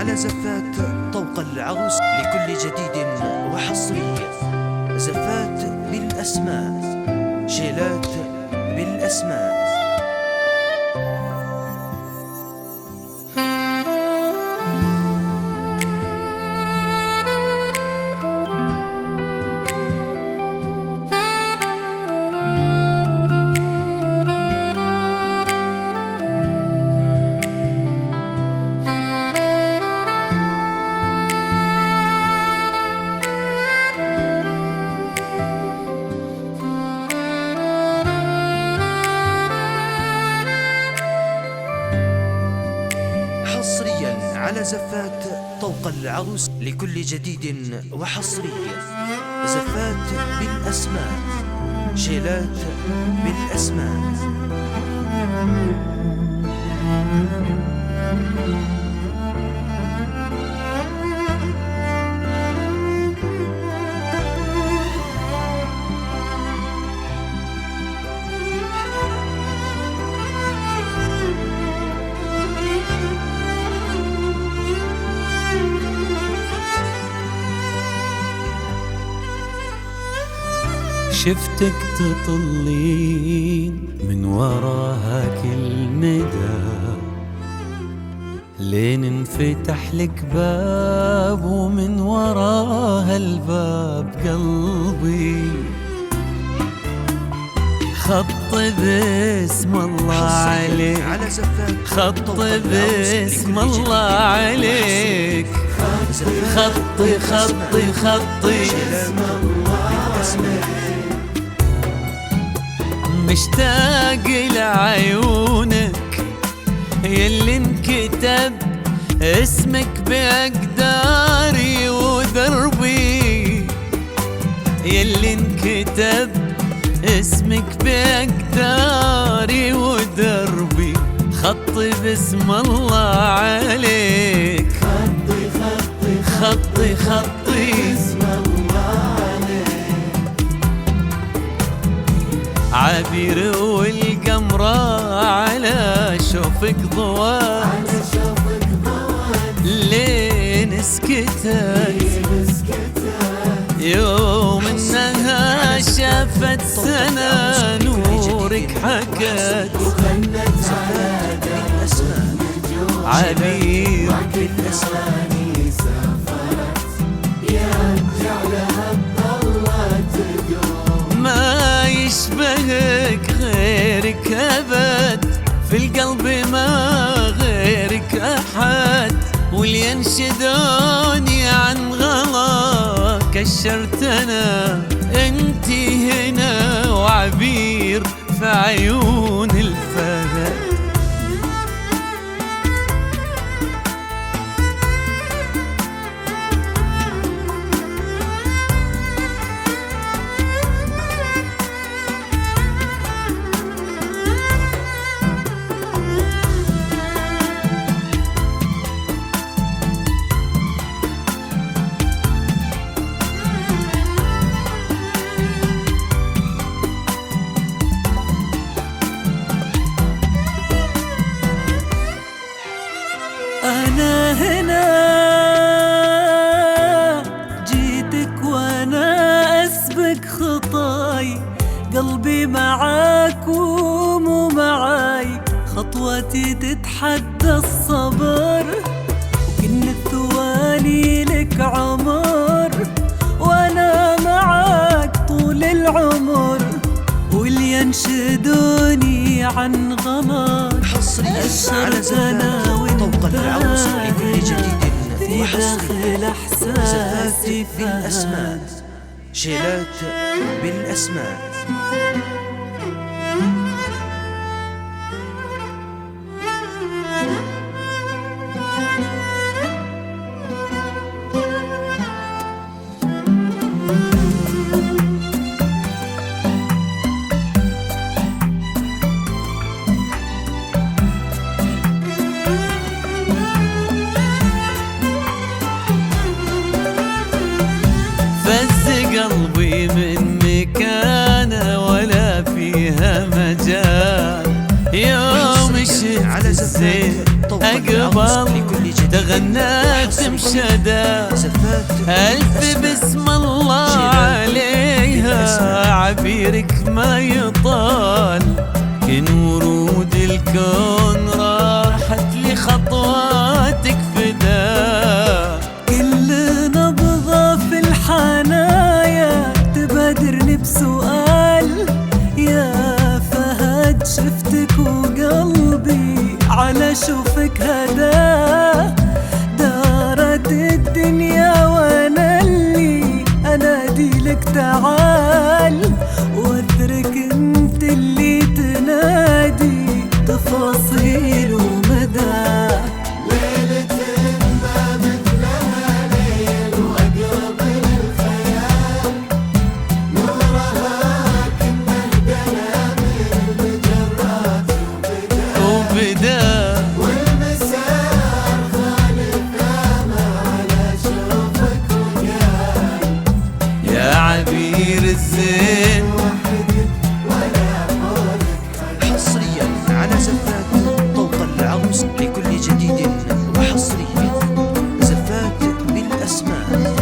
على زفات طوق العروس لكل جديد وحصري. زفات بالأسماء، شيلات بالأسماء. حصريا على زفات طوق العروس لكل جديد وحصري. زفات بالأسماء، شيلات بالأسماء. شفتك تطلين من وراها كل ندى، لين انفتح لك باب ومن وراها الباب قلبي خط باسم الله عليك، خط باسم الله عليك، خطي خطي خطي مشتاق لعيونك يلي انكتب اسمك بأقداري ودربي، يلي انكتب اسمك بأقداري ودربي، خطي باسم الله عليك، خطي خطي خطي خطي باسم الله عليك. عبير والقمرة على شوفك ضوات، لين سكتت يوم انها شافت سنة نورك حكت، عبير بالأسماني سافرت يرجع لها الضلة تقوم، ما يشبهك غيرك أبد، في القلب ما غيرك أحد، واللي ينشدوني عن غلا كشرت أنا، انتي هنا وعبير في عيون الفهد. أنا هنا جيتك وأنا أسبق خطاي، قلبي معاك ومو معاي، خطواتي تتحدى الصبر، وكل الثواني لك عمر، وأنا معاك طول العمر، واللي ينشدوني عن غمر. حصريا على زفات طوق العروس لكل جديد وحصري. زفات بالأسماء، شيلات بالأسماء. قلبي من مكانه ولا فيها مجال، يوم شفت الزين أقبل تغنت مشدى زفات ألف بسم الله عليها عبيرك ما يطال كن ورود الكون راحت لخطواتك فدا كل نبضة في الحنايا تبادرني بسؤال يا فهد شفتك وقلبي على شوفك هدا دارت الدنيا وانا اللي انادي لك تعال واذكرك انت اللي تنادي تفاصيل ومدى ليلة ما مثلها ليل وأقرب للخيال نورها كنا القنا من المجرات وبدا والمسار خالف على شوفك وقال يا عبير الزين وحدك ولا حولك حصريا على زفات طوق العروس لكل جديد وحصريا زفات بالأسماء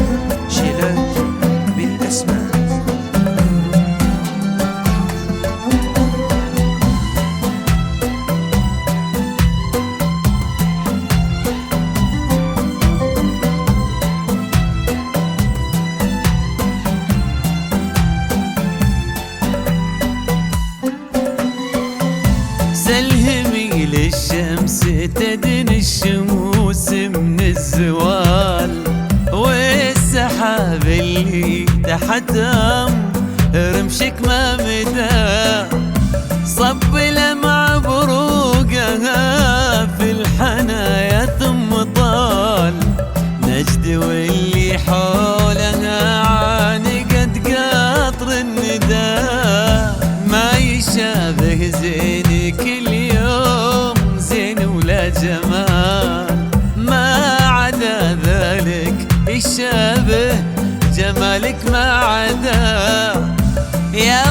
شيلات بالأسماء سلهمي للشمس تدن الشموس من الزوال والسحاب اللي تحتهم رمشك ما مدى صب لمع بروقها في الحنايا ثم طال نجد واللي حولها عانقت قطر الندى ما يشابه زينك اليوم زين ولا جمال ما عدا ذلك يشابه جمالك ما عدا يا